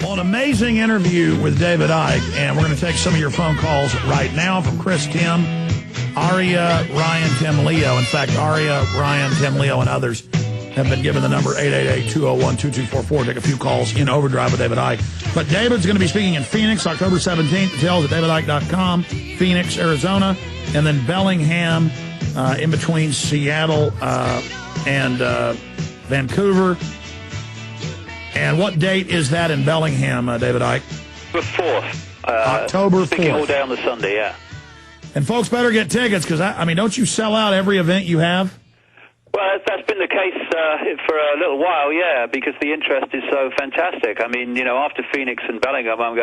Well, an amazing interview with David Icke, and we're going to take some of your phone calls right now from Chris, Tim, Aria, Ryan, Tim, Leo. In fact, Aria, Ryan, Tim, Leo, and others have been given the number 888-201-2244. Take a few calls in Overdrive with David Icke. But David's going to be speaking in Phoenix, October 17th. Details at davidicke.com, Phoenix, Arizona, and then Bellingham, in between Seattle and Vancouver. And what date is that in Bellingham, David Icke? The 4th. October 4th. Speaking all day on the Sunday, yeah. And folks better get tickets, because, I mean, don't you sell out every event you have? Well, that's been the case for a little while, yeah, because the interest is so fantastic. I mean, you know, after Phoenix and Bellingham, I'm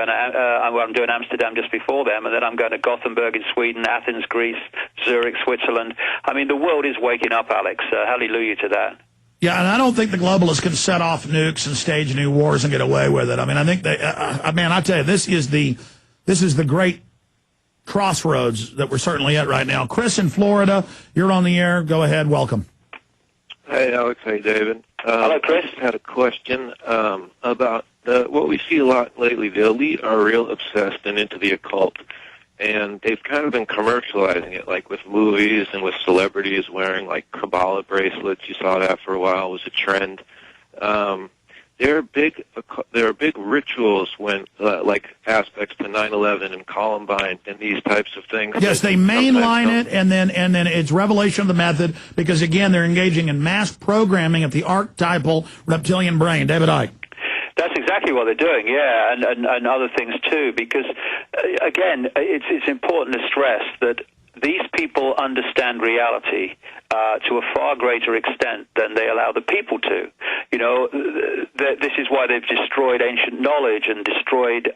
doing Amsterdam just before them, and then I'm going to Gothenburg in Sweden, Athens, Greece, Zurich, Switzerland. I mean, the world is waking up, Alex. Hallelujah to that. Yeah, and I don't think the globalists can set off nukes and stage new wars and get away with it. I mean, I think they, man, I tell you, this is the great crossroads that we're certainly at right now. Chris in Florida, you're on the air. Go ahead. Welcome. Hey, Alex. Hey, David. Hello, Chris. I just had a question about what we see a lot lately. The elite are real obsessed and into the occult, and they've kind of been commercializing it, like with movies and with celebrities wearing, like, Kabbalah bracelets. You saw that for a while. It was a trend. There are big rituals when, like, aspects to 9/11 and Columbine and these types of things. Yes, they mainline it, and then it's revelation of the method, because, again, they're engaging in mass programming of the archetypal reptilian brain. David Icke. That's exactly what they're doing, yeah, and other things too, because, again, it's important to stress that these people understand reality to a far greater extent than they allow the people to. You know, this is why they've destroyed ancient knowledge and destroyed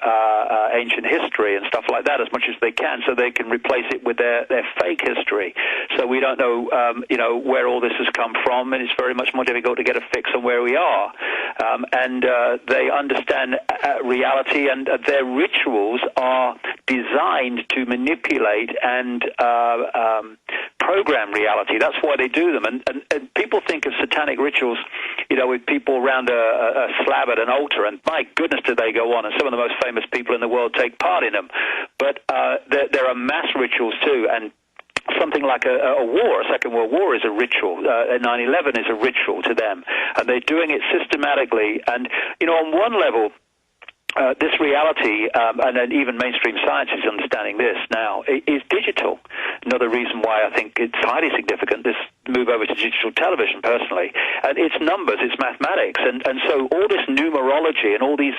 ancient history and stuff like that as much as they can, so they can replace it with their fake history. So we don't know, you know, where all this has come from, and it's very much more difficult to get a fix on where we are. And they understand reality, and their rituals are designed to manipulate and program reality. That's why they do them. And people think of satanic rituals, you know, with people around a slab at an altar, and my goodness do they go on, and some of the most famous people in the world take part in them. But there are mass rituals too, and something like a war, a Second World War, is a ritual. 9/11 is a ritual to them, and they're doing it systematically. And, you know, on one level, this reality, and then even mainstream science is understanding this now, is digital. Another reason why I think it's highly significant, this move over to digital television, personally. And it's numbers, it's mathematics. And so all this numerology and all these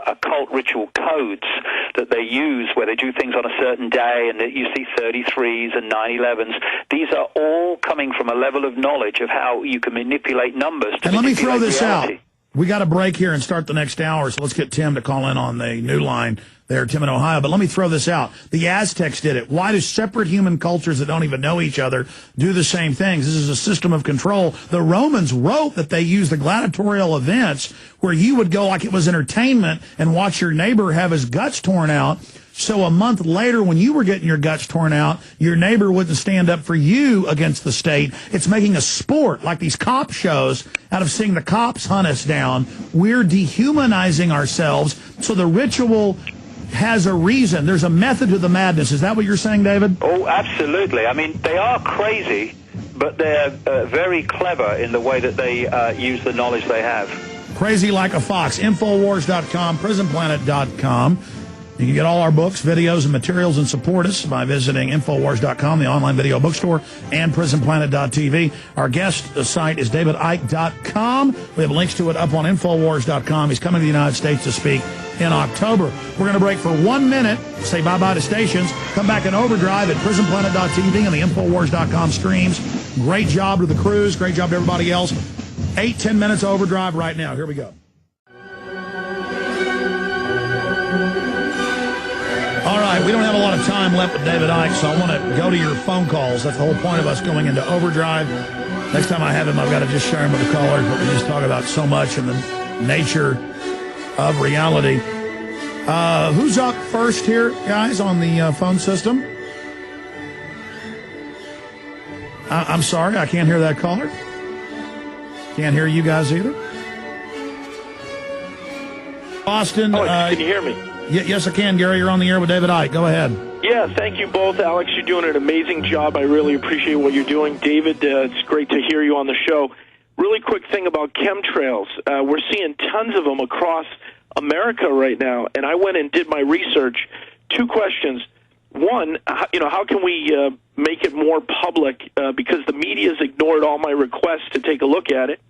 occult ritual codes that they use, where they do things on a certain day, and you see 33s and 9/11s, these are all coming from a level of knowledge of how you can manipulate numbers to and let me throw this reality. out. We got a break here and start the next hour, so let's get Tim to call in on the new line there, Tim in Ohio. But let me throw this out. The Aztecs did it. Why do separate human cultures that don't even know each other do the same things? This is a system of control. The Romans wrote that they used the gladiatorial events where you would go like it was entertainment and watch your neighbor have his guts torn out. So a month later, when you were getting your guts torn out, your neighbor wouldn't stand up for you against the state. It's making a sport, like these cop shows, out of seeing the cops hunt us down. We're dehumanizing ourselves, so the ritual has a reason. There's a method to the madness. Is that what you're saying, David? Oh, absolutely. I mean, they are crazy, but they're very clever in the way that they use the knowledge they have. Crazy like a fox. Infowars.com, prisonplanet.com. You can get all our books, videos, and materials and support us by visiting Infowars.com, the online video bookstore, and PrisonPlanet.tv. Our guest site is DavidIcke.com. We have links to it up on Infowars.com. He's coming to the United States to speak in October. We're going to break for 1 minute, say bye-bye to stations, come back in overdrive at PrisonPlanet.tv and the Infowars.com streams. Great job to the crews. Great job to everybody else. 8-10 minutes overdrive right now. Here we go. All right, we don't have a lot of time left with David Icke, so I want to go to your phone calls. That's the whole point of us going into overdrive. Next time I have him, I've got to just share him with the callers, but we just talk about so much and the nature of reality. Who's up first here, guys, on the phone system? I'm sorry, I can't hear that caller. Can't hear you guys either. Austin. Can you hear me? Yes, I can, Gary. You're on the air with David Icke. Go ahead. Yeah, thank you both. Alex, you're doing an amazing job. I really appreciate what you're doing. David, it's great to hear you on the show. Really quick thing about chemtrails. We're seeing tons of them across America right now, and I went and did my research. 2 questions. One, how can we make it more public? Because the media's ignored all my requests to take a look at it.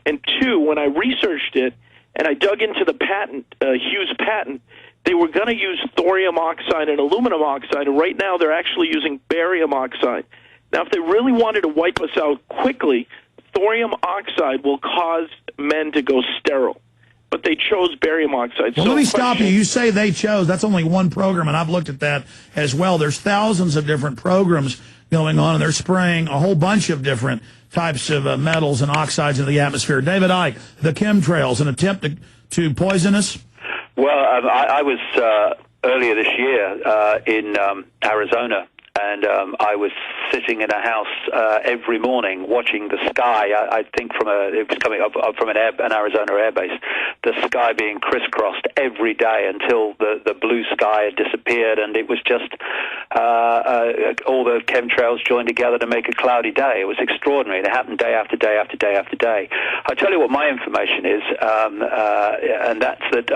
And 2, when I researched it and I dug into the patent, Hughes patent, they were going to use thorium oxide and aluminum oxide, and right now they're actually using barium oxide. Now, if they really wanted to wipe us out quickly, thorium oxide will cause men to go sterile. But they chose barium oxide. Well, let me stop you. You say they chose. That's only one program, and I've looked at that as well. There's thousands of different programs going on, and they're spraying a whole bunch of different types of metals and oxides into the atmosphere. David Icke, the chemtrails, an attempt to poison us? Well, I was earlier this year in Arizona, and I was sitting in a house every morning watching the sky. I think it was coming up from an Arizona air base, the sky being crisscrossed every day until the blue sky had disappeared, and it was just all the chemtrails joined together to make a cloudy day. It was extraordinary. It happened day after day after day after day. I'll tell you what my information is, and that's that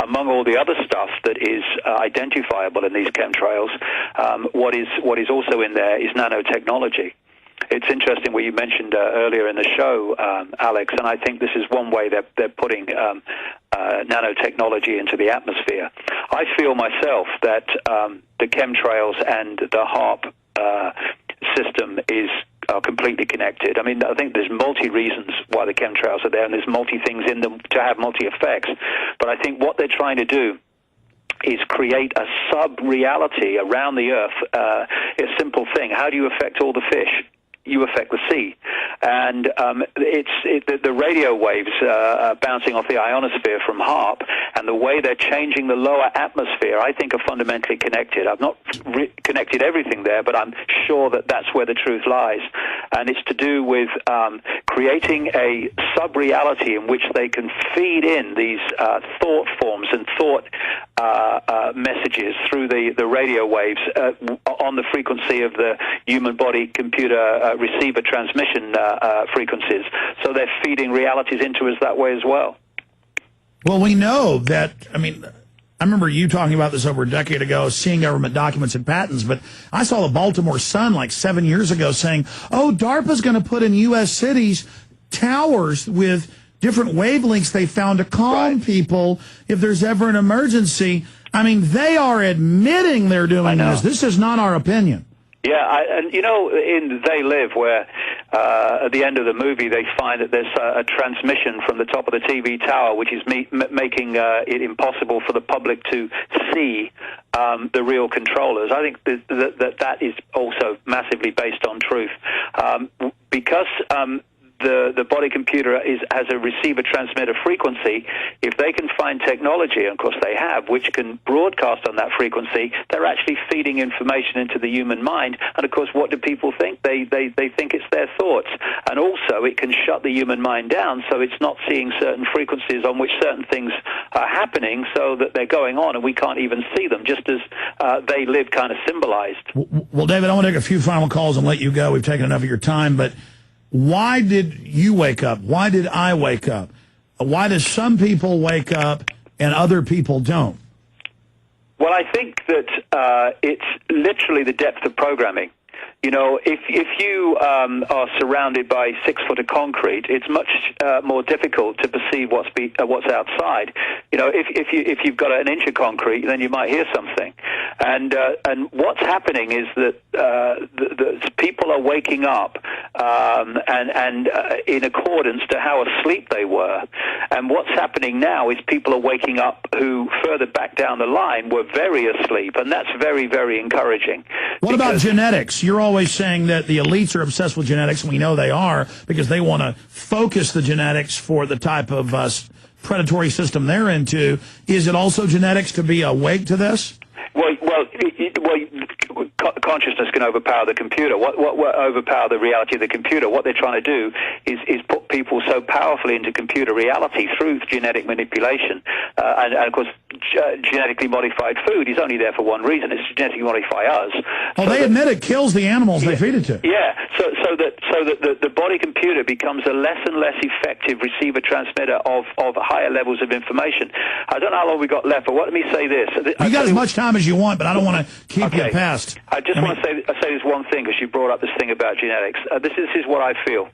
among all the other stuff that is identifiable in these chemtrails, what is also in there is nanotechnology. It's interesting what you mentioned earlier in the show, Alex, and I think this is one way they're putting nanotechnology into the atmosphere. I feel myself that the chemtrails and the HAARP system are completely connected. I mean, I think there's multi-reasons why the chemtrails are there, and there's multi-things in them to have multi-effects. But I think what they're trying to do is create a sub-reality around the Earth. A simple thing. How do you affect all the fish? You affect the sea. And the radio waves bouncing off the ionosphere from HAARP and the way they're changing the lower atmosphere, I think, are fundamentally connected. I've not connected everything there, but I'm sure that that's where the truth lies. And it's to do with creating a sub-reality in which they can feed in these thought forms and thought messages through the radio waves on the frequency of the human body computer receiver transmission frequencies. So they're feeding realities into us that way as well. Well, we know that, I mean, I remember you talking about this over a decade ago, seeing government documents and patents, but I saw the Baltimore Sun like 7 years ago saying, oh, DARPA's going to put in U.S. cities towers with different wavelengths they found to calm people if there's ever an emergency. I mean, they are admitting they're doing this. This is not our opinion. Yeah, and you know, in They Live, where at the end of the movie they find that there's a transmission from the top of the TV tower, which is making it impossible for the public to see the real controllers. I think that is also massively based on truth, because the body computer has a receiver-transmitter frequency. If they can find technology, and of course they have, which can broadcast on that frequency, they're actually feeding information into the human mind. And of course, what do people think? They think it's their thoughts. And also, it can shut the human mind down, so it's not seeing certain frequencies on which certain things are happening, so that they're going on, and we can't even see them, just as They Live kind of symbolized. Well, David, I want to take a few final calls and let you go. We've taken enough of your time, but why did you wake up? Why did I wake up? Why do some people wake up and other people don't? Well, I think that it's literally the depth of programming. You know, if you are surrounded by 6 foot of concrete, it's much more difficult to perceive what's outside. You know, if you've got an inch of concrete, then you might hear something. And what's happening is that the people are waking up and in accordance to how asleep they were. And what's happening now is people are waking up who further back down the line were very asleep, and that's very, very encouraging. What about genetics? You're always saying that the elites are obsessed with genetics, and we know they are because they want to focus the genetics for the type of predatory system they're into. Is it also genetics to be awake to this? Well, consciousness can overpower the computer. What overpower the reality of the computer? What they're trying to do is put people so powerfully into computer reality through genetic manipulation. And of course, genetically modified food is only there for one reason: it's to genetically modify us. Well, they admit it kills the animals they feed it to. Yeah, so that the body computer becomes a less and less effective receiver transmitter of higher levels of information. I don't know how long we got left, but let me say this. You got as much time as you want, but I don't want to keep you past. I just want to say this one thing, because you brought up this thing about genetics. This is what I feel.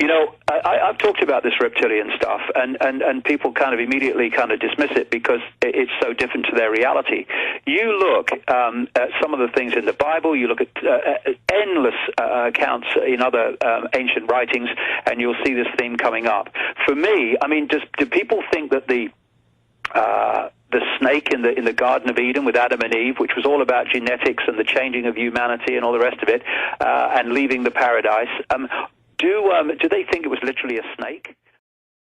You know, I've talked about this reptilian stuff, and people kind of immediately kind of dismiss it because it's so different to their reality. You look at some of the things in the Bible, you look at endless accounts in other ancient writings, and you'll see this theme coming up. For me, I mean, do people think that the snake in the Garden of Eden with Adam and Eve, which was all about genetics and the changing of humanity and all the rest of it, and leaving the paradise, do they think it was literally a snake?